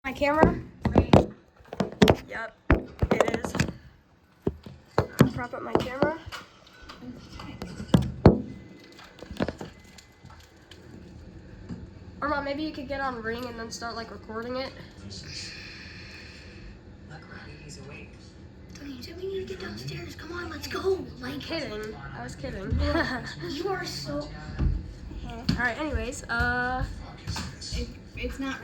My camera? Yep, it is. I'll prop up my camera. Or Mom, maybe you could get on Ring and then start like recording it. Look, Ronnie, he's awake. You said we need to get downstairs. Come on, let's go. I'm kidding. I was kidding. You are so. Alright, anyways, It's not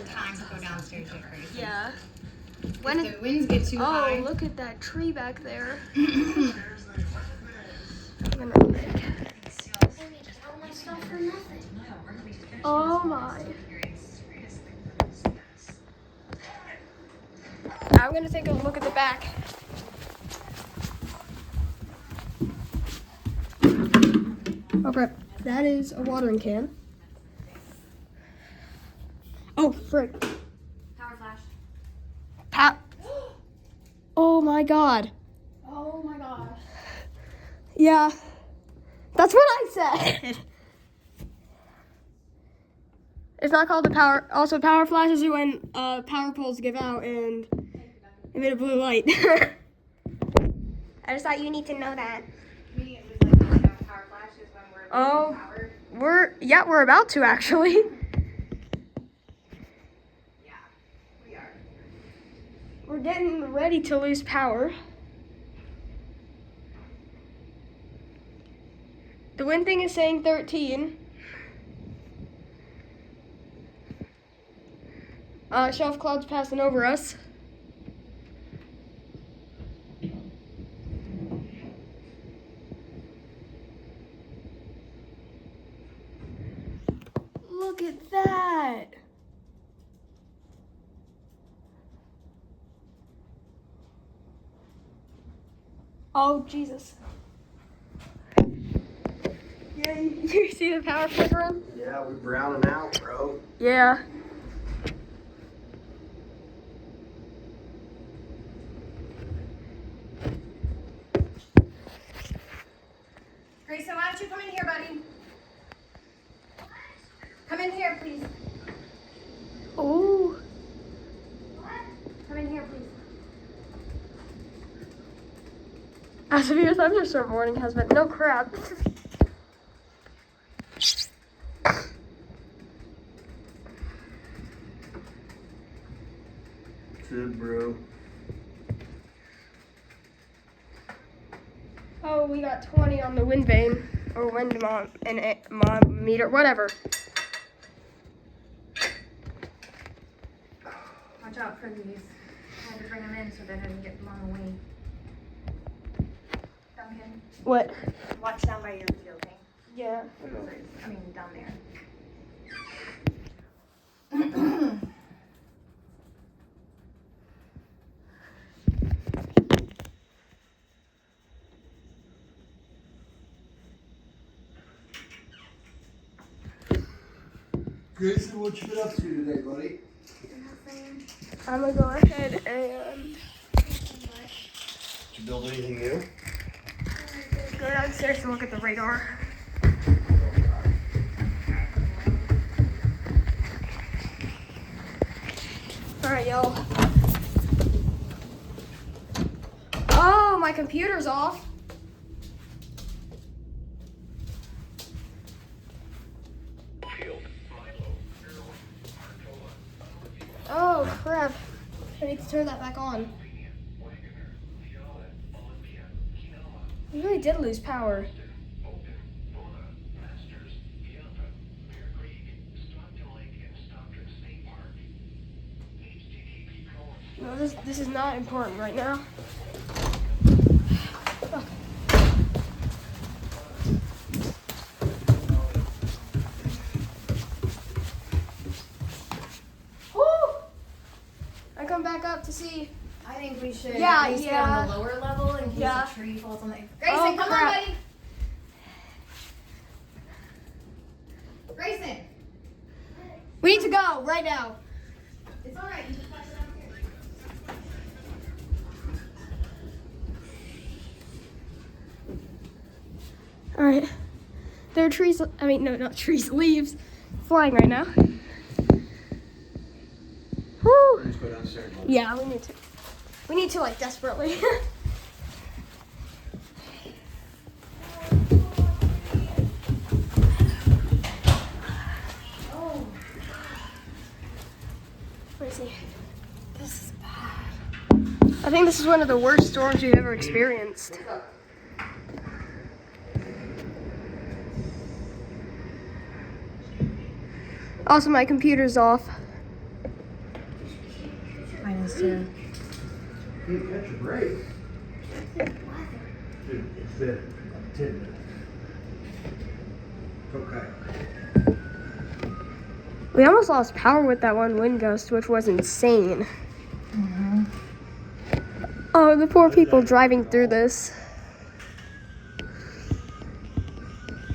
time to go downstairs yet, Grace. yeah. When the winds get too high. Oh, look at that tree back there. I'm gonna Oh my. I'm gonna take a look at the back. Oh crap, that is a watering can. Oh frick. Power flash. Oh my god. Oh my gosh. Yeah, that's what I said. It's not called a power. Also, power flashes are when power poles give out and emit a blue light. I just thought you need to know that. Me, it was like power flashes when we're Oh, power. we're about to actually. Yeah, we are. We're getting ready to lose power. The wind thing is saying 13. Shelf clouds passing over us. Look at that. Oh, Jesus. Yeah, you see the power flickering? Yeah, we're browning out, bro. Yeah. Grayson, why don't you come in here, buddy? Come in here, please. Oh. Come in here, please. A severe thunderstorm warning has been. No crap. That's it, bro. Oh, we got 20 on the wind vane or wind meter, whatever. Watch out for these. I had to bring them in so that I didn't get blown away. Duncan, What? watch down by your field, okay? Yeah. I mean, down there. Grayson, what you been up to today, buddy? I'm gonna go ahead and Did you build anything new? go downstairs to look at the radar. Alright, yo. Oh, my computer's off. Oh, crap. I need to turn that back on. We really did lose power. No, this is not important right now. Woo! I come back up to see. I think we should Yeah, at least get on the lower level in case Yeah. a tree falls on the. Grayson, Oh, come crap. on, buddy. Grayson, We need to go right now. it's all right. You just pass it downstairs. All right. There are trees. I mean, no, not trees. Leaves flying right now. Woo! sir. Yeah, we need to. We need to, like, desperately. Oh, Let me see. this is bad. I think this is one of the worst storms we've ever experienced. Also, my computer's off. Mine is too. You catch a break. Dude, it's been 10 minutes. Okay. We almost lost power with that one wind gust, which was insane. Oh, the poor people driving through this.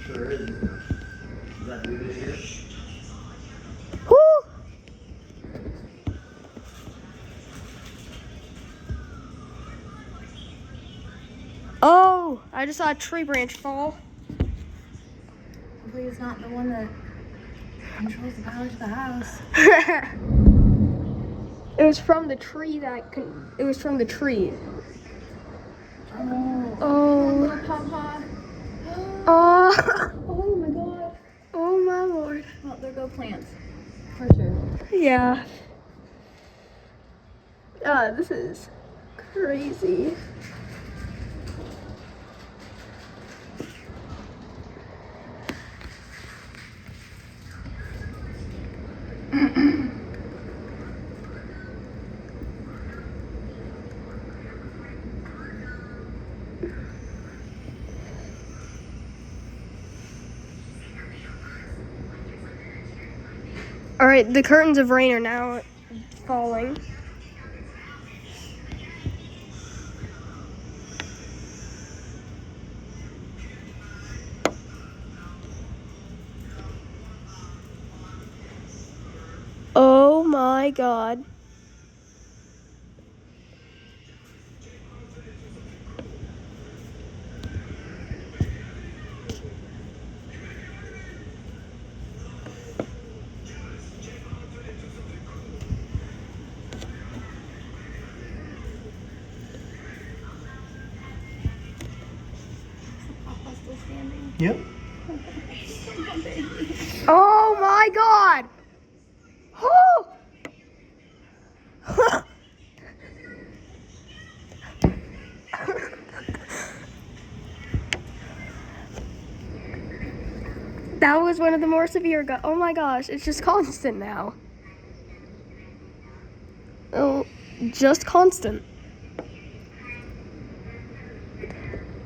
Sure is. Does that do this here? Woo! Oh, I just saw a tree branch fall. Hopefully it's not the one that controls the power to the house. It was from the tree it was from the tree. Oh. Little pawpaw. Oh. Oh my god. Oh my lord. Well, there go plants. For sure. Yeah. This is crazy. All right, the curtains of rain are now falling. Oh my god. Papa's still standing. Yep. Oh my god. Oh. That was one of the more severe oh my gosh, it's just constant now. Oh, just constant.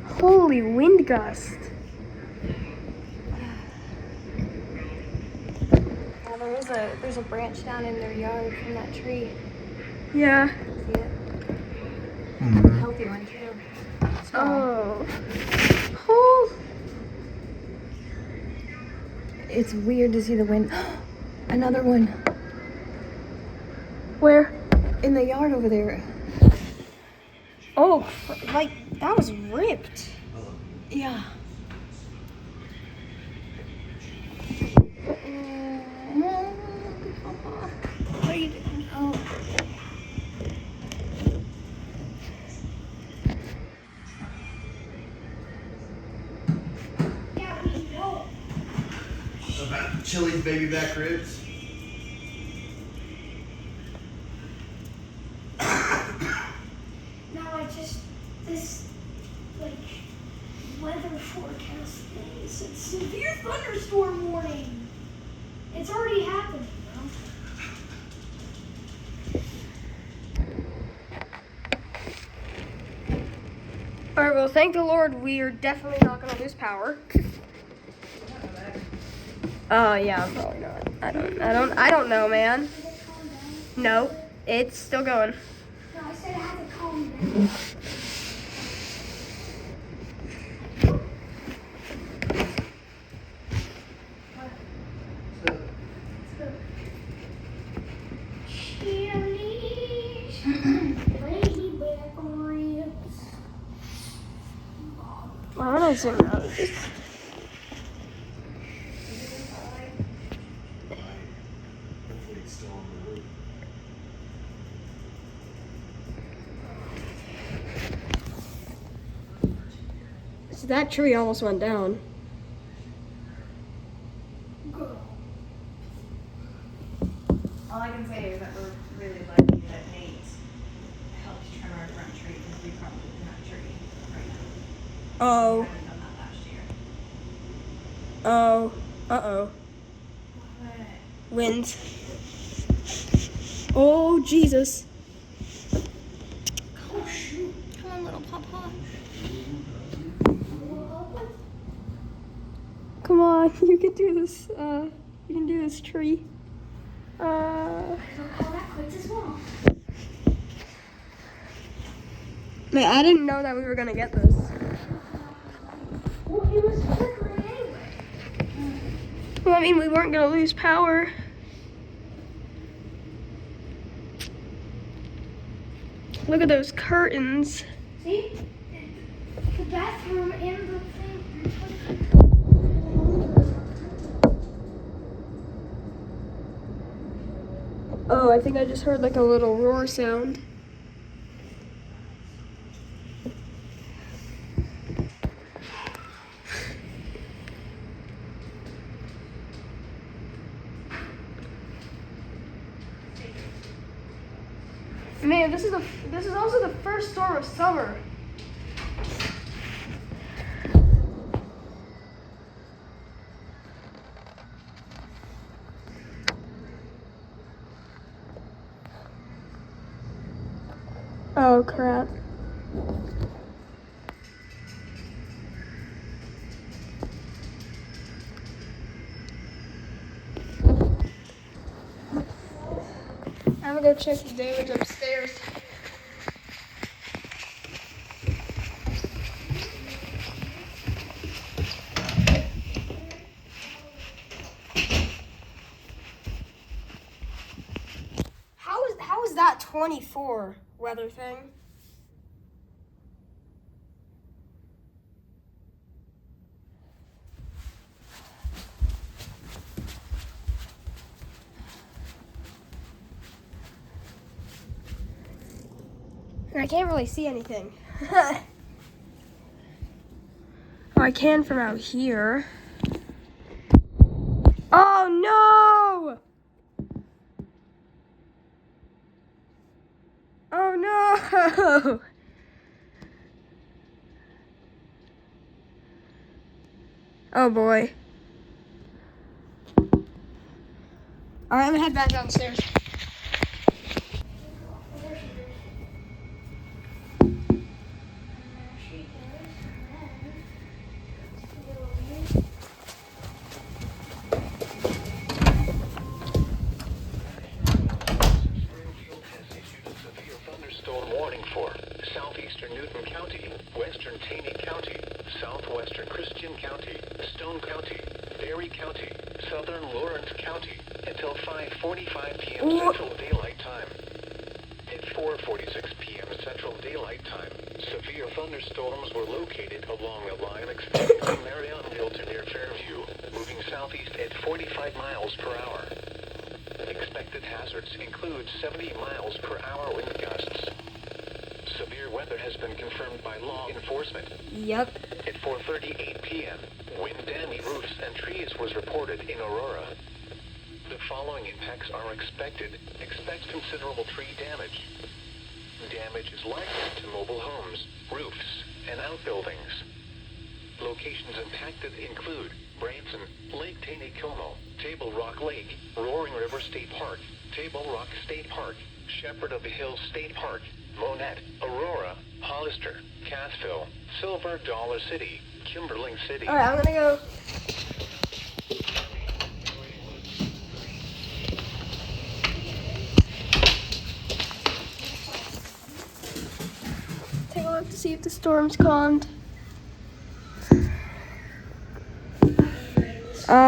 Holy wind gust. Well, there's a branch down in their yard from that tree. Yeah. See it? Mm-hmm. Healthy one too. Small. Oh. Oh. It's weird to see the wind. Another one Where? in the yard over there. Oh, like that was ripped. Yeah. What are you doing? Oh. About Chili's baby back ribs. Now this, like, weather forecast thing said severe thunderstorm warning. It's already happening, All right, well, thank the Lord, we are definitely not gonna lose power. Yeah, probably not. I don't know, man. No, it's still going. No, I said I had to calm down. Chili's baby back ribs. Well, I don't zoom out. Hopefully it's still on the roof. that tree almost went down. Girl. All I can say is that we're really lucky that Nate helped trim our front tree because we probably cannot tree right now. Oh. We hadn't done that last year. Oh. Uh-oh. But Winds. Oh, Jesus. Oh, shoot. Come on, little papa. Come on, you can do this, you can do this tree. I don't call that quits as well. Man, I didn't know that we were gonna get this. Well, it was flickering anyway. Well, I mean, we weren't gonna lose power. Look at those curtains. See? The bathroom and the thing. Oh, I think I just heard like a little roar sound. Man, this is also the first storm of summer. Oh crap. I'm gonna go check the damage upstairs. How is that 24 weather thing? And I can't really see anything. Oh, I can from out here. Oh no! Oh no! Oh boy. Alright, I'm gonna head back downstairs. Warning for southeastern Newton County, western Taney County, southwestern Christian County, Stone County, Berry County, southern Lawrence County until 5:45 p.m. Central Daylight Time. At 4:46 p.m. Central Daylight Time, severe thunderstorms were located along a line extending from Marionville to near Fairview, moving southeast at 45 miles per hour. Expected hazards include 70 miles per hour wind gusts. Severe weather has been confirmed by law enforcement. Yep. At 4:38 p.m., wind damaged roofs and trees was reported in Aurora. The following impacts are expected. Expect considerable tree damage. Damage is likely to mobile homes, roofs, and outbuildings. Locations impacted include Branson, Lake Taneycomo, Table Rock Lake, Roaring River State Park, Table Rock State Park, Shepherd of the Hills State Park, Monette, Aurora, Hollister, Cassville, Silver Dollar City, Kimberling City. Alright, I'm gonna go. Take a look to see if the storm's calmed.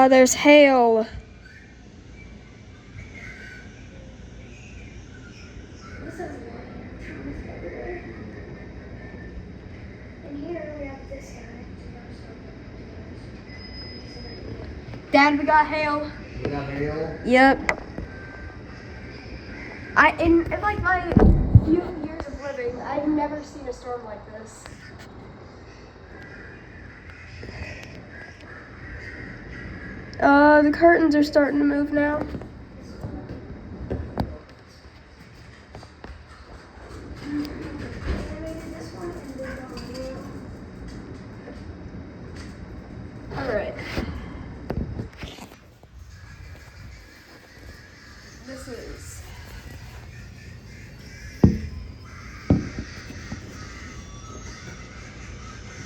There's hail. And here we have this guy. Dad, we got hail. You got hail? Yep. In like my few years of living, I've never seen a storm like this. The curtains are starting to move now. Alright. This is...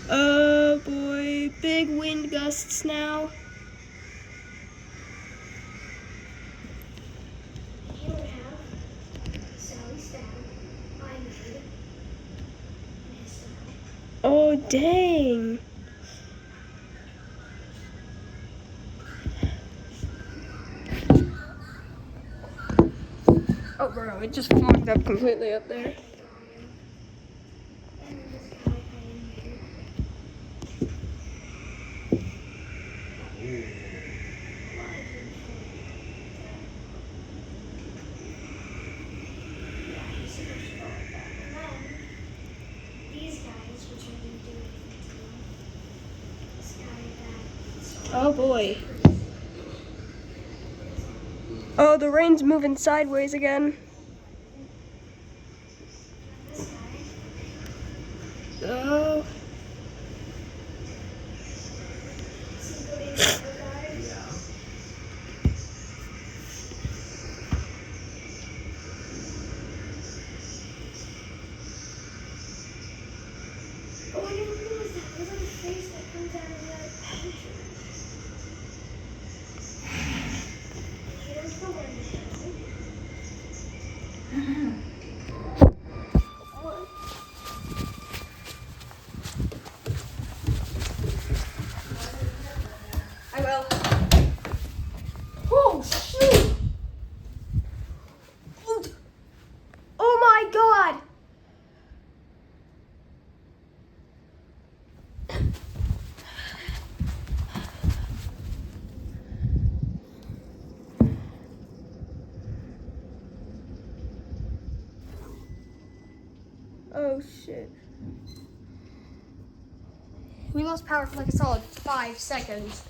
Oh boy, big wind gusts now. Here we have Sally's dad, I made, and his son. Oh dang. Oh bro, it just fogged up completely up there. And this guy I made. Yeah, he's super strong like that. And then these guys, which I didn't do anything to them. This guy that Oh boy. Oh, the rain's moving sideways again. this guy. Oh. See the big other guys? Oh, I never realized that. There's like a face that comes out of that picture. Here's the window. I will. Oh shoot! Oh my god! Oh shit. We lost power for like a solid 5 seconds.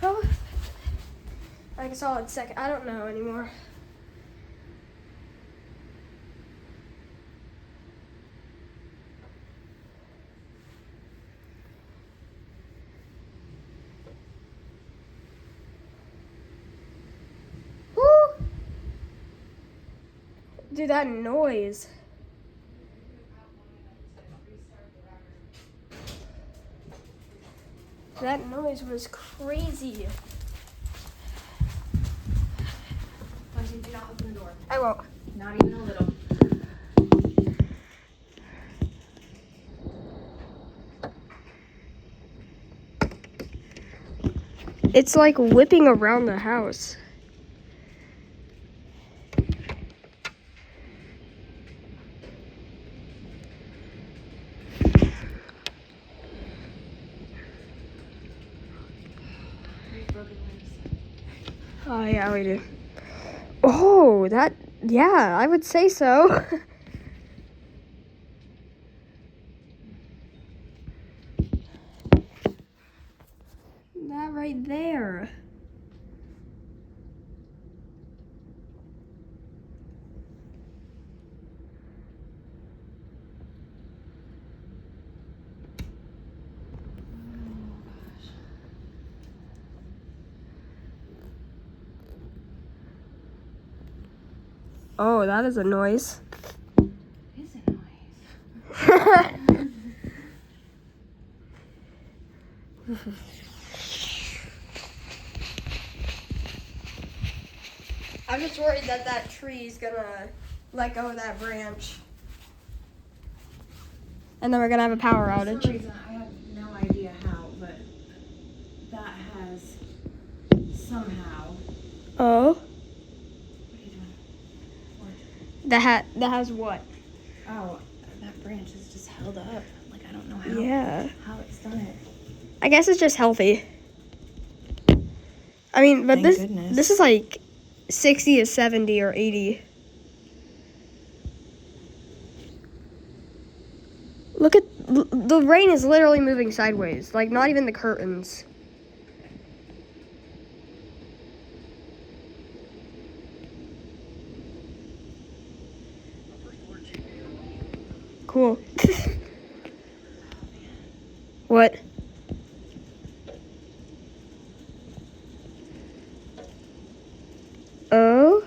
Oh. Like a solid second. I don't know anymore. Woo! Dude, that noise. That noise was crazy. Bungie, do not open the door. I won't. Not even a little. It's like whipping around the house. Oh yeah, we do. Oh, yeah, I would say so. That right there. Oh, that is a noise. Is it nice? I'm just worried that that tree is gonna let go of that branch. And then we're gonna have a power For some outage. reason, I have no idea how, but that has somehow. Oh, What are you doing? What? that has what? Oh, that branch is just held up. Like, I don't know how it's done it. I guess it's just healthy. I mean, but Thank goodness. this is like 60 to 70 or 80. Look at the rain is literally moving sideways. Like not even the curtains. cool. What? Oh?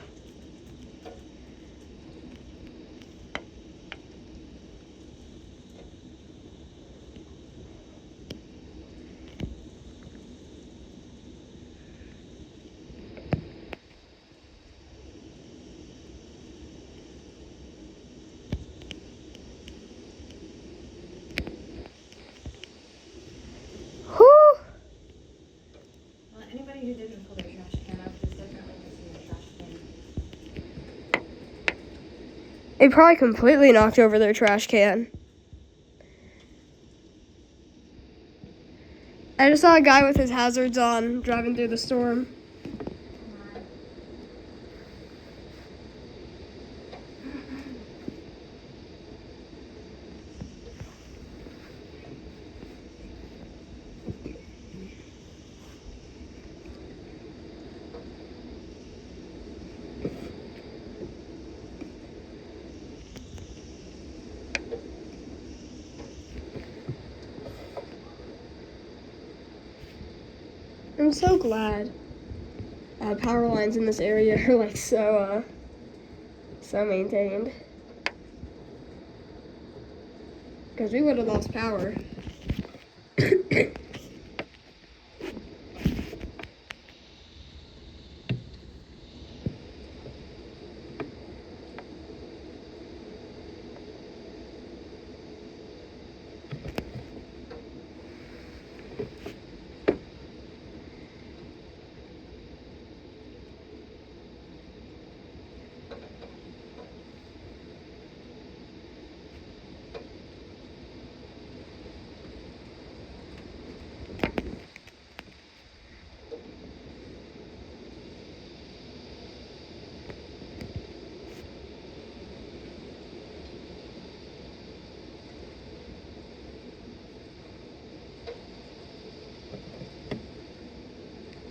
Whew. Well, anybody who didn't pull their trash can up is definitely missing their trash can. It probably completely knocked over their trash can. I just saw a guy with his hazards on driving through the storm. I'm so glad power lines in this area are like so maintained. Because we would have lost power.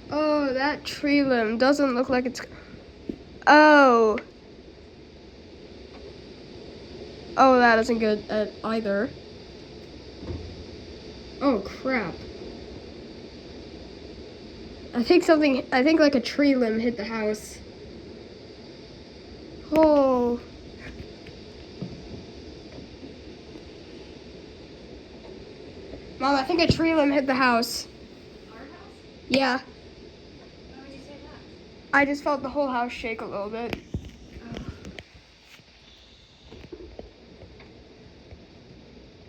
Oh, that tree limb doesn't look like it's... Oh. Oh, that isn't good either. Oh, crap. I think like a tree limb hit the house. Oh. Mom, I think a tree limb hit the house. Our house? Yeah. Why would you say that? I just felt the whole house shake a little bit.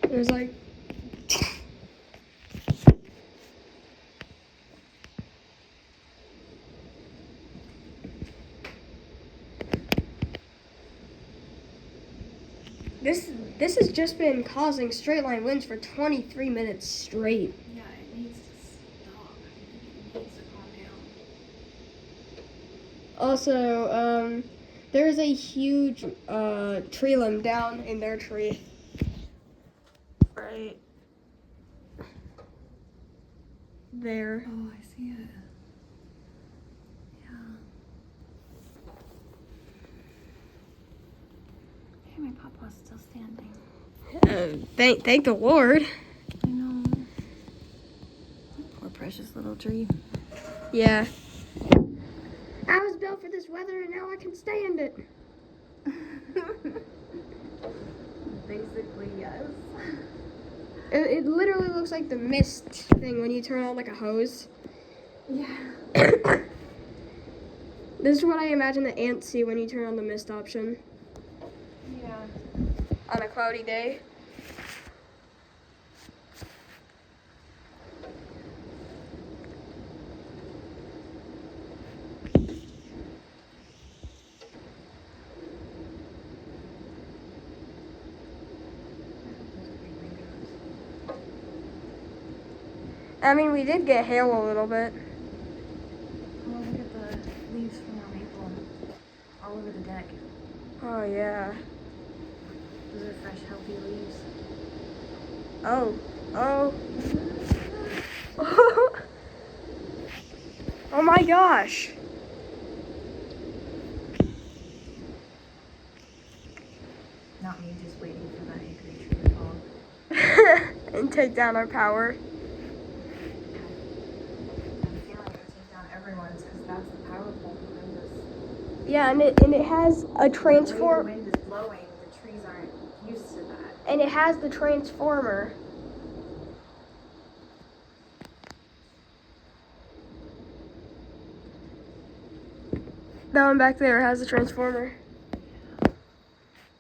It was like... This has just been causing straight line winds for 23 minutes straight. Yeah, it needs to stop. It needs to calm down. Also, there's a huge tree limb down in their tree. Right there. Oh, I see it. Yeah. Hey, my papa's still standing. Thank the Lord. I know. Poor precious little tree. Yeah. I was built for this weather and now I can stand it. Basically, yes. It literally looks like the mist thing when you turn on like a hose. Yeah. This is what I imagine the ants see when you turn on the mist option Yeah. on a cloudy day. I mean, we did get hail a little bit. Oh, look at the leaves from our maple all over the deck. Oh, yeah. Those are fresh, healthy leaves. Oh. Oh my gosh. Not me just waiting for that hickory tree and take down our power. I feel like it would take down everyone's because that's the power pole behind us. Yeah, and it has a The way the transform, wind is blowing, the trees aren't used to that. and it has the transformer. That one back there has the transformer.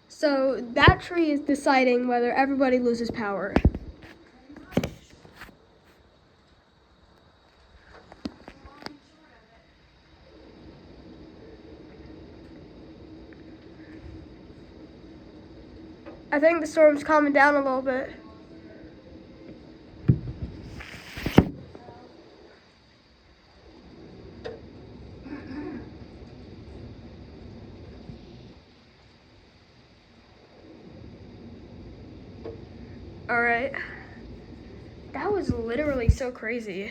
So that tree is deciding whether everybody loses power. I think the storm's calming down a little bit. All right. That was literally so crazy.